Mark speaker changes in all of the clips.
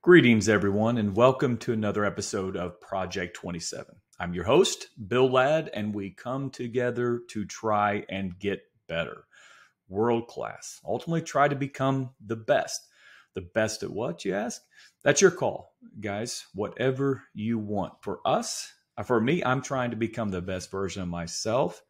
Speaker 1: Greetings, everyone, and welcome to another episode of Project 27. I'm your host, Bill Ladd, and we come together to try and get better. World class. Ultimately, try to become the best. The best at what, you ask? That's your call, guys. Whatever you want. For me, I'm trying to become the best version of myself,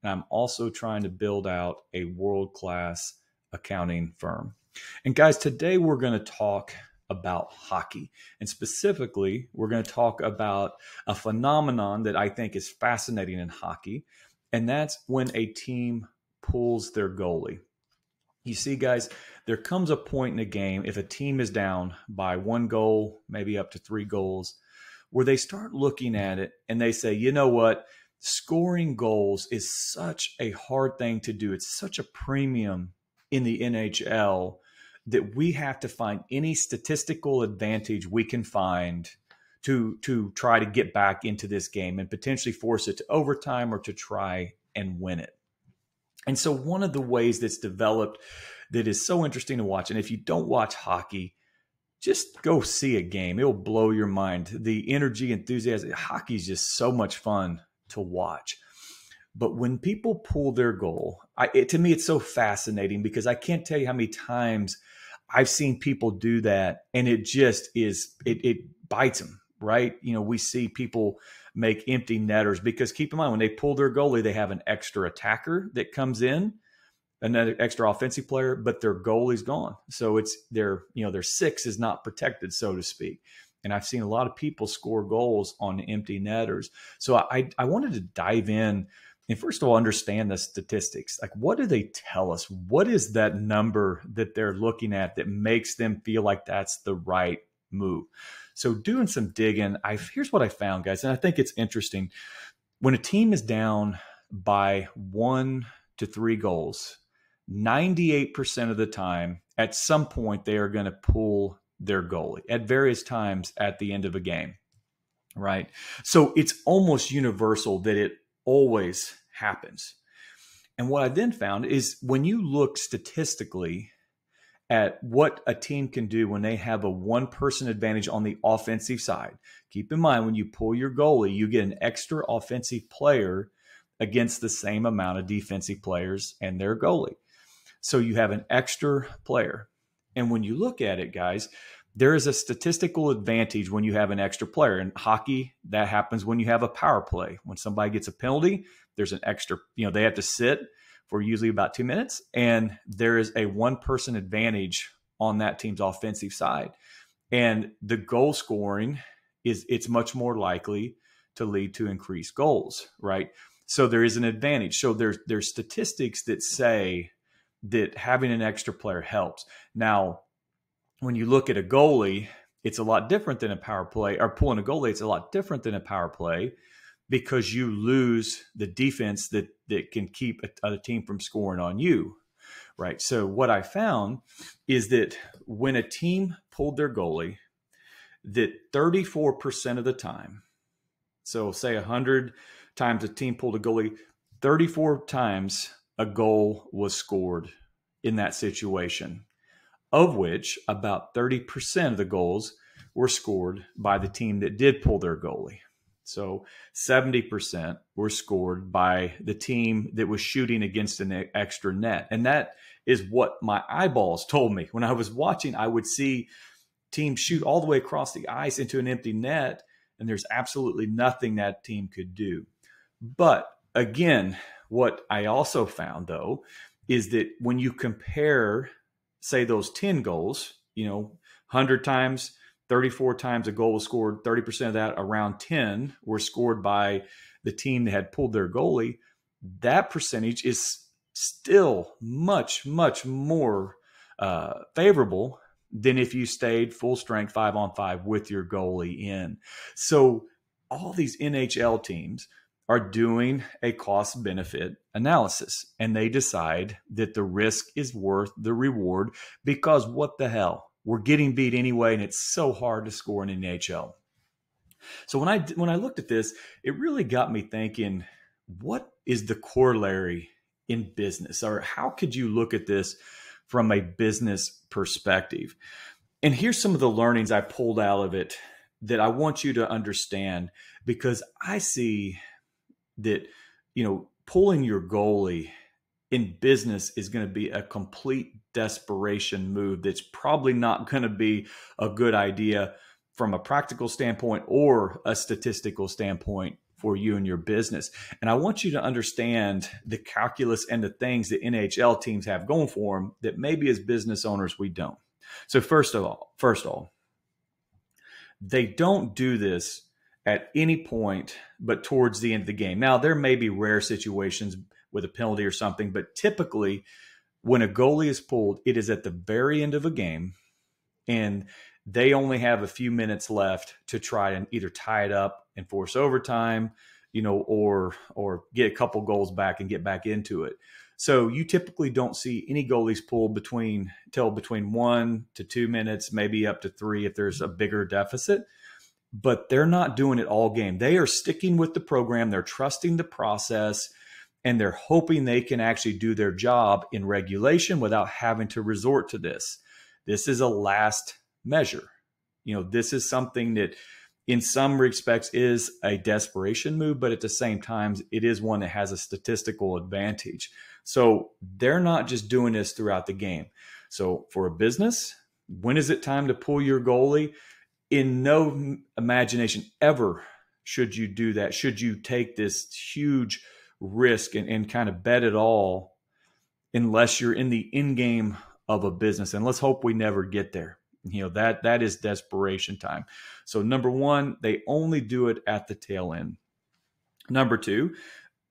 Speaker 1: and I'm also trying to build out a world-class accounting firm. And guys, today we're going to talk about hockey. And specifically, we're going to talk about a phenomenon that I think is fascinating in hockey, and that's when a team pulls their goalie. You see, guys, there comes a point in a game, if a team is down by 1 goal, maybe up to 3 goals, where they start looking at it and they say, you know what? Scoring goals is such a hard thing to do. It's such a premium in the NHL that we have to find any statistical advantage we can find to try to get back into this game and potentially force it to overtime or to try and win it. And so one of the ways that's developed that is so interesting to watch, and if you don't watch hockey, just go see a game. It'll blow your mind. The energy, enthusiasm, hockey is just so much fun to watch. But when people pull their goal, to me, it's so fascinating because I can't tell you how many times I've seen people do that, and it just it bites them, right? You know, we see people make empty netters because keep in mind, when they pull their goalie, they have an extra attacker that comes in, another extra offensive player, but their goalie's gone. So it's their 6 is not protected, so to speak. And I've seen a lot of people score goals on empty netters. So I wanted to dive in and first of all, understand the statistics. Like, what do they tell us? What is that number that they're looking at that makes them feel like that's the right move? So doing some digging, here's what I found, guys, and I think it's interesting. When a team is down by 1 to 3 goals, 98% of the time, at some point, they are going to pull their goalie at various times at the end of a game, right? So it's almost universal that it always happens. And what I then found is when you look statistically at what a team can do when they have a one-person advantage on the offensive side, keep in mind when you pull your goalie, you get an extra offensive player against the same amount of defensive players and their goalie. So you have an extra player. And when you look at it, guys, there is a statistical advantage when you have an extra player. In hockey, that happens when you have a power play. When somebody gets a penalty, there's an extra, they have to sit for usually about 2 minutes, and there is a one-person advantage on that team's offensive side. And the goal scoring it's much more likely to lead to increased goals, right? So there is an advantage. So there's statistics that say that having an extra player helps. Now, when you look at a goalie, it's a lot different than a power play, or pulling a goalie, it's a lot different than a power play because you lose the defense that can keep a team from scoring on you, right? So what I found is that when a team pulled their goalie, that 34% of the time, so say 100 times a team pulled a goalie, 34 times a goal was scored in that situation, of which about 30% of the goals were scored by the team that did pull their goalie. So 70% were scored by the team that was shooting against an extra net. And that is what my eyeballs told me. When I was watching, I would see teams shoot all the way across the ice into an empty net, and there's absolutely nothing that team could do. But again, what I also found, though, is that when you compare, say, those 10 goals, 100 times, 34 times a goal was scored, 30% of that, around 10, were scored by the team that had pulled their goalie. That percentage is still much, much more favorable than if you stayed full strength 5-on-5 with your goalie in. So all these NHL teams are doing a cost benefit analysis, and they decide that the risk is worth the reward because what the hell? We're getting beat anyway, and it's so hard to score in the NHL. So when I looked at this, it really got me thinking, what is the corollary in business? Or how could you look at this from a business perspective? And here's some of the learnings I pulled out of it that I want you to understand, because I see that, pulling your goalie in business is going to be a complete desperation move that's probably not going to be a good idea from a practical standpoint or a statistical standpoint for you and your business. And I want you to understand the calculus and the things that NHL teams have going for them that maybe as business owners we don't. So first of all, they don't do this at any point but towards the end of the game. Now, there may be rare situations with a penalty or something, but typically when a goalie is pulled, it is at the very end of a game, and they only have a few minutes left to try and either tie it up and force overtime, or get a couple goals back and get back into it. So you typically don't see any goalies pulled between 1 to 2 minutes, maybe up to 3 if there's a bigger deficit. But they're not doing it all game. They are sticking with the program. They're trusting the process, and they're hoping they can actually do their job in regulation without having to resort to this. This is a last measure. This is something that in some respects is a desperation move, but at the same time, it is one that has a statistical advantage. So they're not just doing this throughout the game. So for a business, when is it time to pull your goalie? In no imagination ever should you do that. Should you take this huge risk and kind of bet it all, unless you're in the end game of a business. And let's hope we never get there. That is desperation time. So number one, they only do it at the tail end. Number two,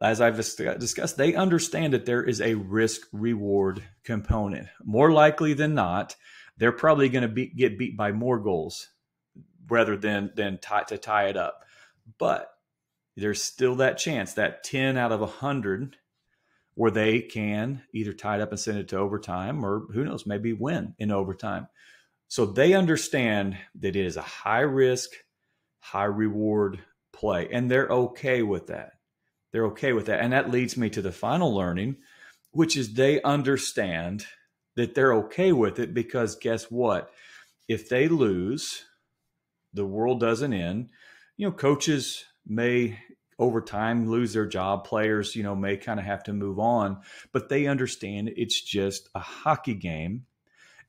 Speaker 1: as I've discussed, they understand that there is a risk-reward component. More likely than not, they're probably going to get beat by more goals rather than to tie it up. But there's still that chance, that 10 out of 100, where they can either tie it up and send it to overtime, or who knows, maybe win in overtime. So they understand that it is a high risk, high reward play, and they're okay with that. They're okay with that. And that leads me to the final learning, which is they understand that they're okay with it because guess what? If they lose, the world doesn't end. Coaches may over time lose their job. Players, may kind of have to move on, but they understand it's just a hockey game,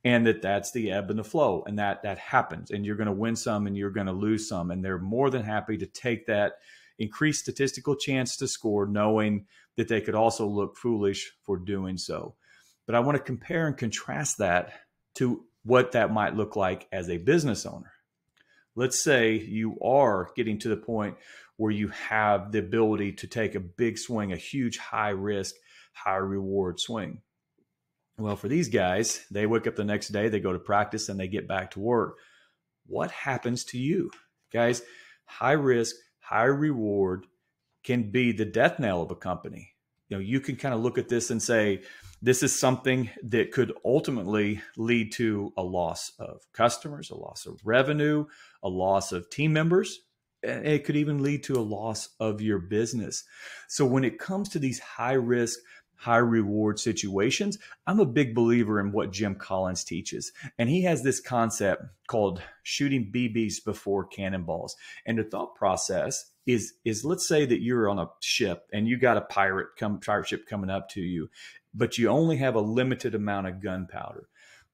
Speaker 1: and that's the ebb and the flow, and that happens, and you're going to win some and you're going to lose some, and they're more than happy to take that increased statistical chance to score, knowing that they could also look foolish for doing so. But I want to compare and contrast that to what that might look like as a business owner. Let's say you are getting to the point where you have the ability to take a big swing, a huge high risk, high reward swing. Well, for these guys, they wake up the next day, they go to practice, and they get back to work. What happens to you? Guys, high risk, high reward can be the death knell of a company. You can kind of look at this and say, this is something that could ultimately lead to a loss of customers, a loss of revenue, a loss of team members. And it could even lead to a loss of your business. So when it comes to these high risk, high reward situations, I'm a big believer in what Jim Collins teaches. And he has this concept called shooting BBs before cannonballs. And the thought process is let's say that you're on a ship and you got a pirate ship coming up to you, but you only have a limited amount of gunpowder.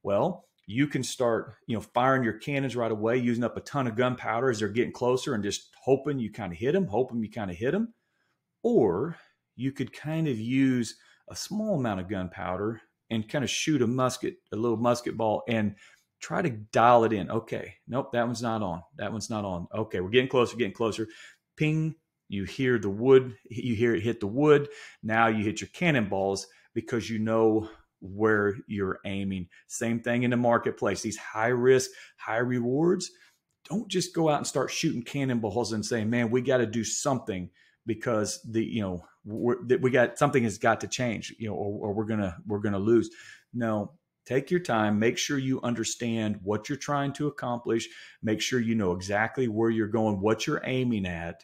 Speaker 1: Well, you can start, firing your cannons right away, using up a ton of gunpowder as they're getting closer and just hoping you kind of hit them, Or you could kind of use a small amount of gunpowder and kind of shoot a little musket ball, and try to dial it in. Okay, nope, that one's not on. Okay, we're getting closer. Ping, you hear the wood, you hear it hit the wood. Now you hit your cannonballs because you know where you're aiming. Same thing in the marketplace. These high risk, high rewards. Don't just go out and start shooting cannonballs and saying, man, we got to do something because something has got to change, or we're gonna lose. No, take your time. Make sure you understand what you're trying to accomplish. Make sure you know exactly where you're going, what you're aiming at.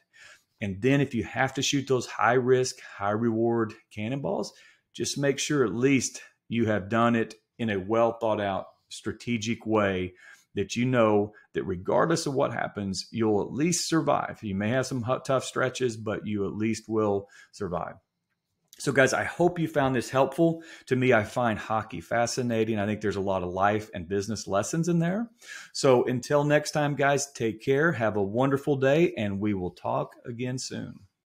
Speaker 1: And then if you have to shoot those high risk, high reward cannonballs, just make sure at least you have done it in a well thought out, strategic way that you know that regardless of what happens, you'll at least survive. You may have some tough stretches, but you at least will survive. So guys, I hope you found this helpful. To me, I find hockey fascinating. I think there's a lot of life and business lessons in there. So until next time, guys, take care. Have a wonderful day, and we will talk again soon.